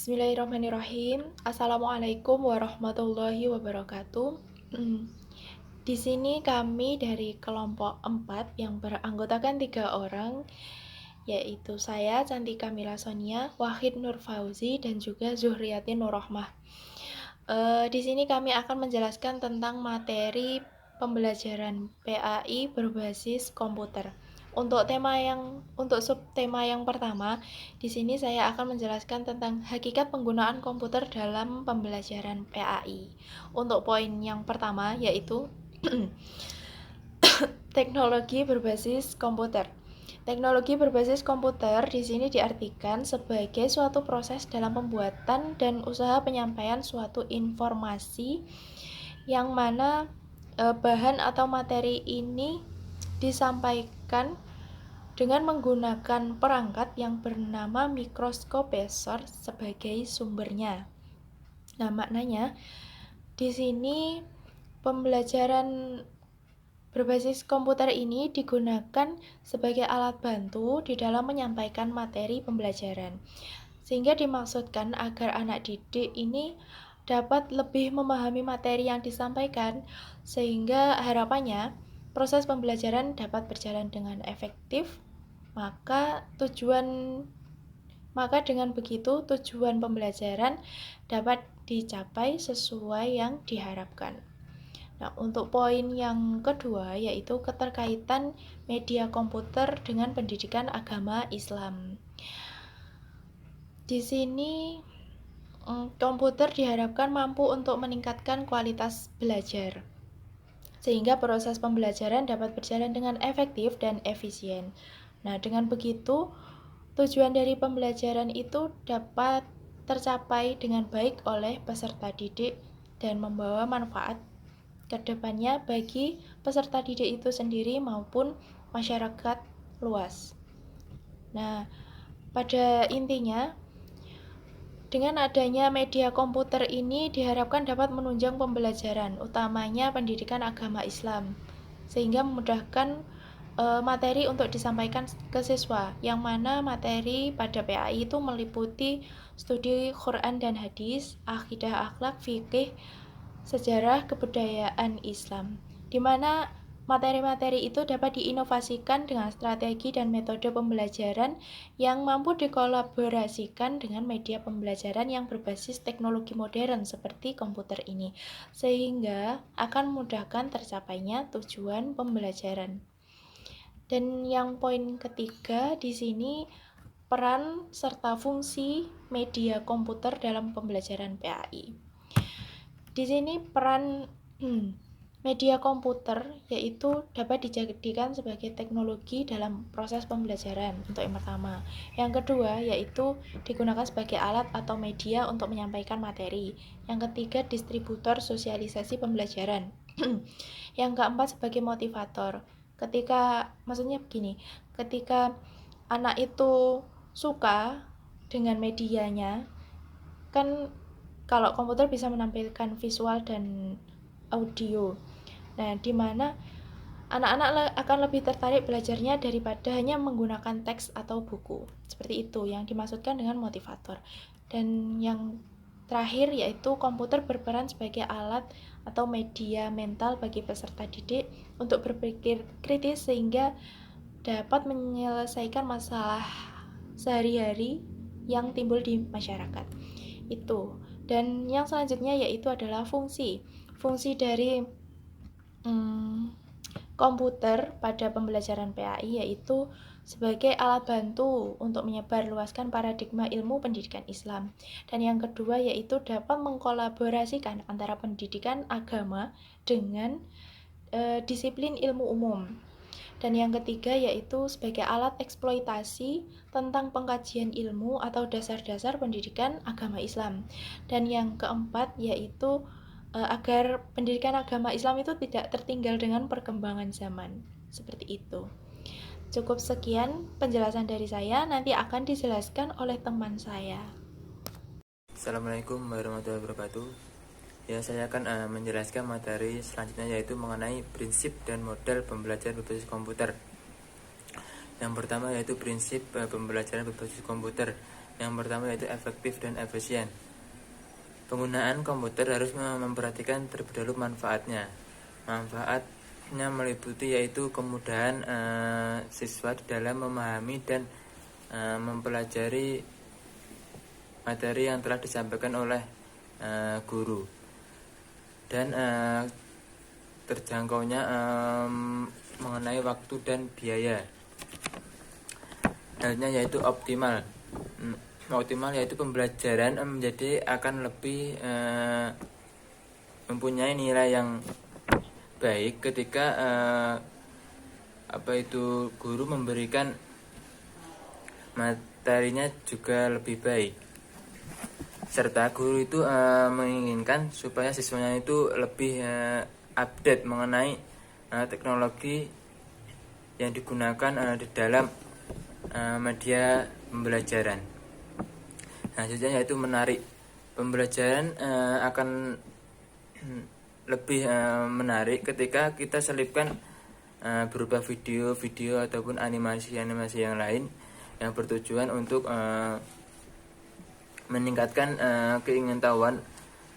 Bismillahirrahmanirrahim. Assalamualaikum warahmatullahi wabarakatuh. Di sini kami dari kelompok 4 yang beranggotakan 3 orang, yaitu saya, Cantika Mila Sonia, Wahid Nur Fauzi, dan juga Zuhriyatin Nur Rohmah. Di sini kami akan menjelaskan tentang materi pembelajaran PAI berbasis komputer. Untuk subtema yang pertama, di sini saya akan menjelaskan tentang hakikat penggunaan komputer dalam pembelajaran PAI. Untuk poin yang pertama yaitu teknologi berbasis komputer. Teknologi berbasis komputer di sini diartikan sebagai suatu proses dalam pembuatan dan usaha penyampaian suatu informasi yang mana bahan atau materi ini disampaikan dengan menggunakan perangkat yang bernama mikroskopesor sebagai sumbernya. Nah, maknanya di sini pembelajaran berbasis komputer ini digunakan sebagai alat bantu di dalam menyampaikan materi pembelajaran. Sehingga dimaksudkan agar anak didik ini dapat lebih memahami materi yang disampaikan, sehingga harapannya proses pembelajaran dapat berjalan dengan efektif. Maka dengan begitu tujuan pembelajaran dapat dicapai sesuai yang diharapkan. Nah, untuk poin yang kedua yaitu keterkaitan media komputer dengan pendidikan agama Islam. Di sini komputer diharapkan mampu untuk meningkatkan kualitas belajar, sehingga proses pembelajaran dapat berjalan dengan efektif dan efisien. Nah, dengan begitu, tujuan dari pembelajaran itu dapat tercapai dengan baik oleh peserta didik dan membawa manfaat ke depannya bagi peserta didik itu sendiri maupun masyarakat luas. Nah, pada intinya, dengan adanya media komputer ini diharapkan dapat menunjang pembelajaran, utamanya pendidikan agama Islam, sehingga memudahkan materi untuk disampaikan ke siswa, yang mana materi pada PAI itu meliputi studi Quran dan hadis, akidah, akhlak, fikih, sejarah, kebudayaan Islam, di mana materi-materi itu dapat diinovasikan dengan strategi dan metode pembelajaran yang mampu dikolaborasikan dengan media pembelajaran yang berbasis teknologi modern seperti komputer ini, sehingga akan memudahkan tercapainya tujuan pembelajaran. Dan yang poin ketiga di sini peran serta fungsi media komputer dalam pembelajaran PAI. Di sini peran media komputer yaitu dapat dijadikan sebagai teknologi dalam proses pembelajaran untuk yang pertama. Yang kedua yaitu digunakan sebagai alat atau media untuk menyampaikan materi. Yang ketiga distributor sosialisasi pembelajaran. Yang keempat sebagai motivator. Maksudnya begini, ketika anak itu suka dengan medianya, kan kalau komputer bisa menampilkan visual dan audio. Nah, di mana anak-anak akan lebih tertarik belajarnya daripada hanya menggunakan teks atau buku. Seperti itu yang dimaksudkan dengan motivator. Dan yang terakhir yaitu komputer berperan sebagai alat atau media mental bagi peserta didik untuk berpikir kritis sehingga dapat menyelesaikan masalah sehari-hari yang timbul di masyarakat. Itu. Dan yang selanjutnya yaitu adalah fungsi dari komputer pada pembelajaran PAI yaitu sebagai alat bantu untuk menyebarluaskan paradigma ilmu pendidikan Islam. Dan yang kedua yaitu dapat mengkolaborasikan antara pendidikan agama dengan disiplin ilmu umum. Dan yang ketiga yaitu sebagai alat eksploitasi tentang pengkajian ilmu atau dasar-dasar pendidikan agama Islam. Dan yang keempat yaitu agar pendidikan agama Islam itu tidak tertinggal dengan perkembangan zaman. Seperti itu. Cukup sekian penjelasan dari saya, nanti akan dijelaskan oleh teman saya. Assalamualaikum warahmatullahi wabarakatuh. Ya, saya akan menjelaskan materi selanjutnya yaitu mengenai prinsip dan model pembelajaran berbasis komputer. Yang pertama yaitu prinsip pembelajaran berbasis komputer. Yang pertama yaitu efektif dan efisien. Penggunaan komputer harus memperhatikan terlebih dahulu manfaatnya. Manfaatnya meliputi yaitu kemudahan siswa dalam memahami dan mempelajari materi yang telah disampaikan oleh guru, dan terjangkaunya mengenai waktu dan biaya. Halnya yaitu optimal. Optimal yaitu pembelajaran menjadi akan lebih mempunyai nilai yang baik ketika guru memberikan materinya juga lebih baik, serta guru itu menginginkan supaya siswanya itu lebih update mengenai teknologi yang digunakan di dalam media pembelajaran. Selanjutnya yaitu menarik. Pembelajaran akan lebih menarik ketika kita selipkan berupa video ataupun animasi yang lain yang bertujuan untuk meningkatkan keingintahuan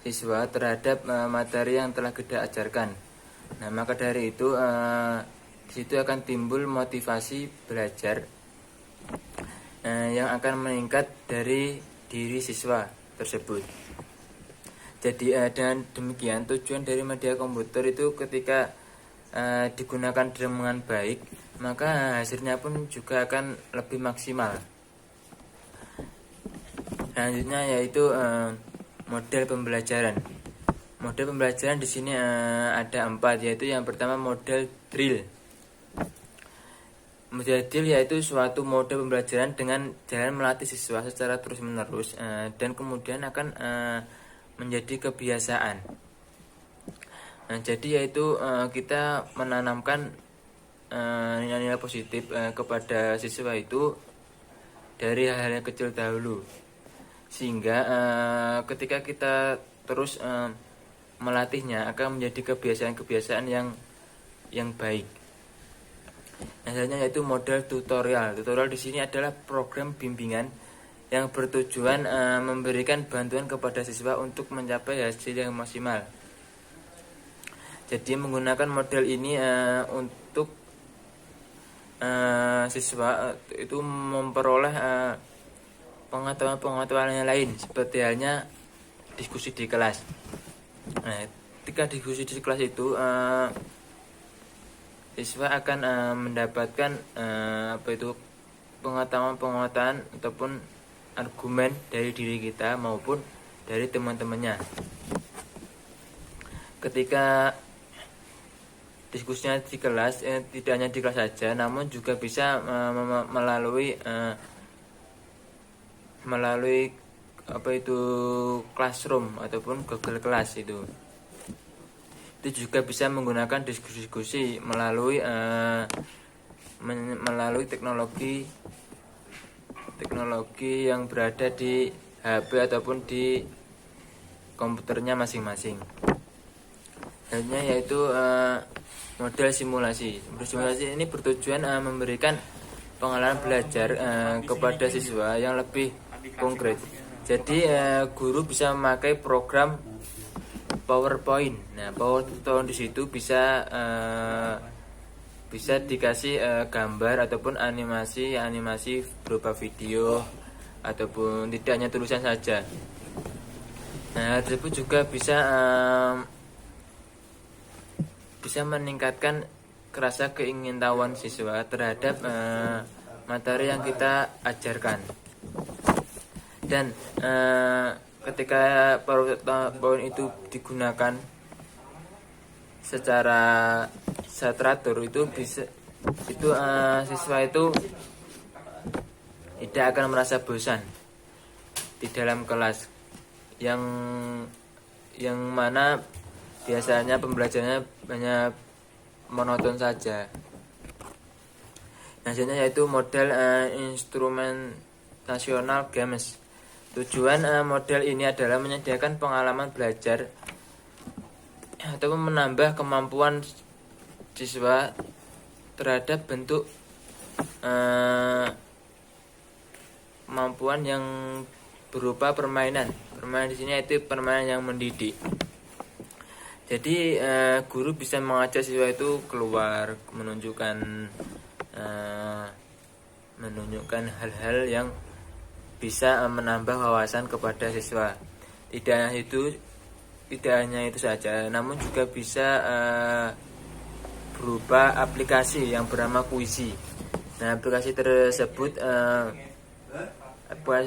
siswa terhadap materi yang telah kita ajarkan. Nah, maka dari itu di situ akan timbul motivasi belajar yang akan meningkat dari diri siswa tersebut. Jadi dengan demikian tujuan dari media komputer itu ketika digunakan dengan baik, maka hasilnya pun juga akan lebih maksimal. Selanjutnya yaitu model pembelajaran. Model pembelajaran di sini ada 4, yaitu yang pertama model drill. Model drill yaitu suatu mode pembelajaran dengan jalan melatih siswa secara terus-menerus dan kemudian akan menjadi kebiasaan. Nah, jadi yaitu kita menanamkan nilai-nilai positif kepada siswa itu dari hal-hal yang kecil dahulu, sehingga ketika kita terus melatihnya akan menjadi kebiasaan-kebiasaan yang baik. Selanjutnya yaitu model tutorial. Tutorial di sini adalah program bimbingan yang bertujuan memberikan bantuan kepada siswa untuk mencapai hasil yang maksimal. Jadi menggunakan model ini untuk siswa itu memperoleh pengetahuan yang lain, seperti halnya diskusi di kelas. Nah, ketika diskusi di kelas itu siswa akan mendapatkan pengetahuan ataupun argumen dari diri kita maupun dari teman-temannya. Ketika diskusinya di kelas, tidak hanya di kelas saja, namun juga bisa melalui classroom ataupun Google Class itu juga bisa menggunakan diskusi melalui teknologi yang berada di HP ataupun di komputernya masing-masing. Selanjutnya yaitu model simulasi. Model simulasi ini bertujuan memberikan pengalaman belajar kepada siswa yang lebih konkret. Jadi guru bisa memakai program PowerPoint. Nah, PowerPoint di situ bisa dikasih gambar ataupun animasi berupa video ataupun tidak hanya tulisan saja. Nah, tersebut juga bisa meningkatkan rasa keingintahuan siswa terhadap materi yang kita ajarkan. Dan ketika PowerPoint itu digunakan secara teratur itu siswa itu tidak akan merasa bosan di dalam kelas yang mana biasanya pembelajarannya hanya monoton saja. Selanjutnya yaitu model instrumentational games. Tujuan model ini adalah menyediakan pengalaman belajar atau menambah kemampuan siswa terhadap bentuk kemampuan yang berupa permainan. Permainan di sini itu permainan yang mendidik. Jadi guru bisa mengajak siswa itu keluar, menunjukkan hal-hal yang bisa menambah wawasan kepada siswa. Tidak hanya itu saja, namun juga bisa berupa aplikasi yang bernama Quizy. Nah, aplikasi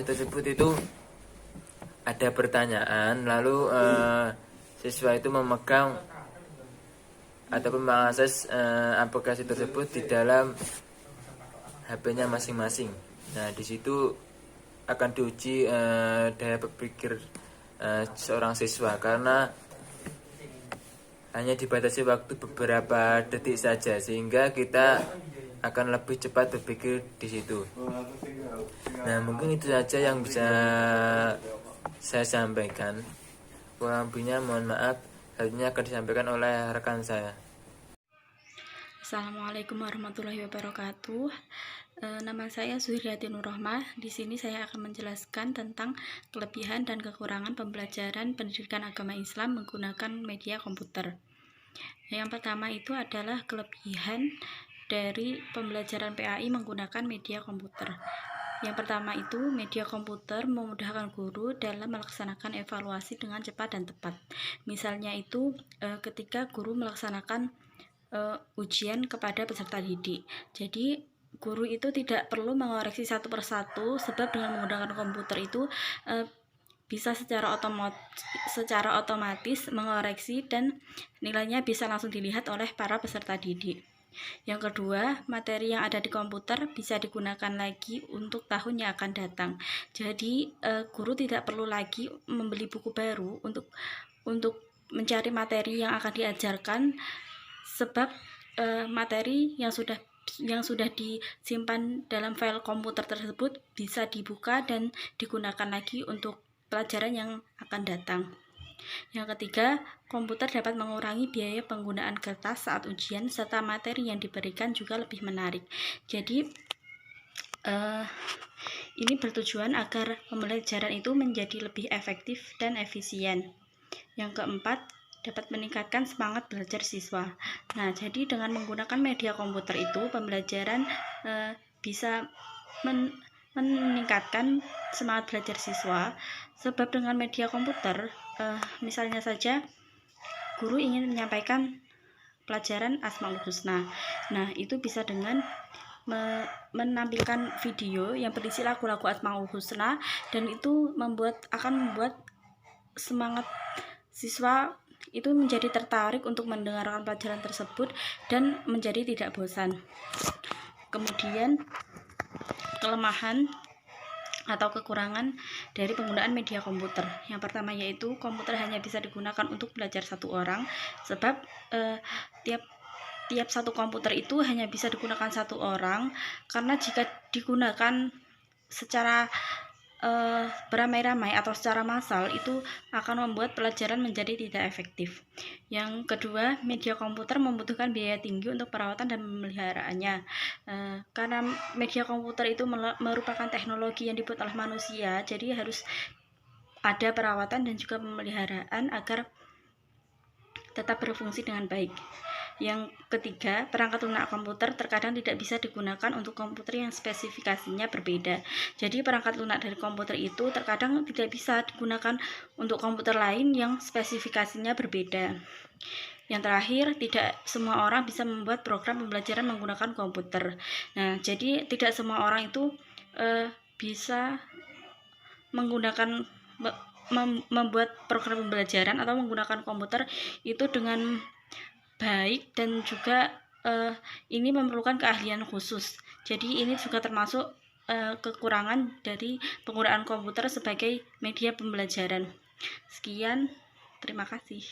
tersebut itu ada pertanyaan, lalu siswa itu memegang ataupun mengakses aplikasi tersebut di dalam HP-nya masing-masing. Nah, di situ akan diuji daya berpikir seorang siswa, karena hanya dibatasi waktu beberapa detik saja, sehingga kita akan lebih cepat berpikir di situ. Nah, mungkin itu saja yang bisa saya sampaikan. Kurang lebihnya mohon maaf. Hal ini akan disampaikan oleh rekan saya. Assalamualaikum warahmatullahi wabarakatuh. Nama saya Zuhriati Nurrohmah. Di sini saya akan menjelaskan tentang kelebihan dan kekurangan pembelajaran pendidikan agama Islam menggunakan media komputer. Yang pertama itu adalah kelebihan dari pembelajaran PAI menggunakan media komputer. Yang pertama itu, media komputer memudahkan guru dalam melaksanakan evaluasi dengan cepat dan tepat. Misalnya itu ketika guru melaksanakan ujian kepada peserta didik. Jadi guru itu tidak perlu mengoreksi satu persatu, sebab dengan menggunakan komputer itu bisa secara otomatis mengoreksi dan nilainya bisa langsung dilihat oleh para peserta didik. Yang kedua, materi yang ada di komputer bisa digunakan lagi untuk tahun yang akan datang. Jadi guru tidak perlu lagi membeli buku baru untuk mencari materi yang akan diajarkan, sebab materi yang sudah disimpan dalam file komputer tersebut bisa dibuka dan digunakan lagi untuk pelajaran yang akan datang. Yang ketiga, komputer dapat mengurangi biaya penggunaan kertas saat ujian, serta materi yang diberikan juga lebih menarik. Jadi ini bertujuan agar pembelajaran itu menjadi lebih efektif dan efisien. Yang keempat, dapat meningkatkan semangat belajar siswa. Nah, jadi dengan menggunakan media komputer itu, pembelajaran bisa meningkatkan semangat belajar siswa, sebab dengan media komputer misalnya saja guru ingin menyampaikan pelajaran Asmaul Husna. Nah, itu bisa dengan menampilkan video yang berisi lagu-lagu Asmaul Husna, dan itu akan membuat semangat siswa itu menjadi tertarik untuk mendengarkan pelajaran tersebut dan menjadi tidak bosan. Kemudian kelemahan atau kekurangan dari penggunaan media komputer. Yang pertama yaitu komputer hanya bisa digunakan untuk belajar satu orang, sebab tiap satu komputer itu hanya bisa digunakan satu orang, karena jika digunakan secara beramai-ramai atau secara massal itu akan membuat pelajaran menjadi tidak efektif. Yang kedua, media komputer membutuhkan biaya tinggi untuk perawatan dan memeliharaannya. Karena media komputer itu merupakan teknologi yang dibuat oleh manusia, jadi harus ada perawatan dan juga pemeliharaan agar tetap berfungsi dengan baik. Yang ketiga, perangkat lunak komputer terkadang tidak bisa digunakan untuk komputer yang spesifikasinya berbeda. Jadi perangkat lunak dari komputer itu terkadang tidak bisa digunakan untuk komputer lain yang spesifikasinya berbeda. Yang terakhir, tidak semua orang bisa membuat program pembelajaran menggunakan komputer. Nah, jadi tidak semua orang itu bisa membuat program pembelajaran atau menggunakan komputer itu dengan baik, dan juga ini memerlukan keahlian khusus. Jadi ini juga termasuk kekurangan dari penggunaan komputer sebagai media pembelajaran. Sekian, terima kasih.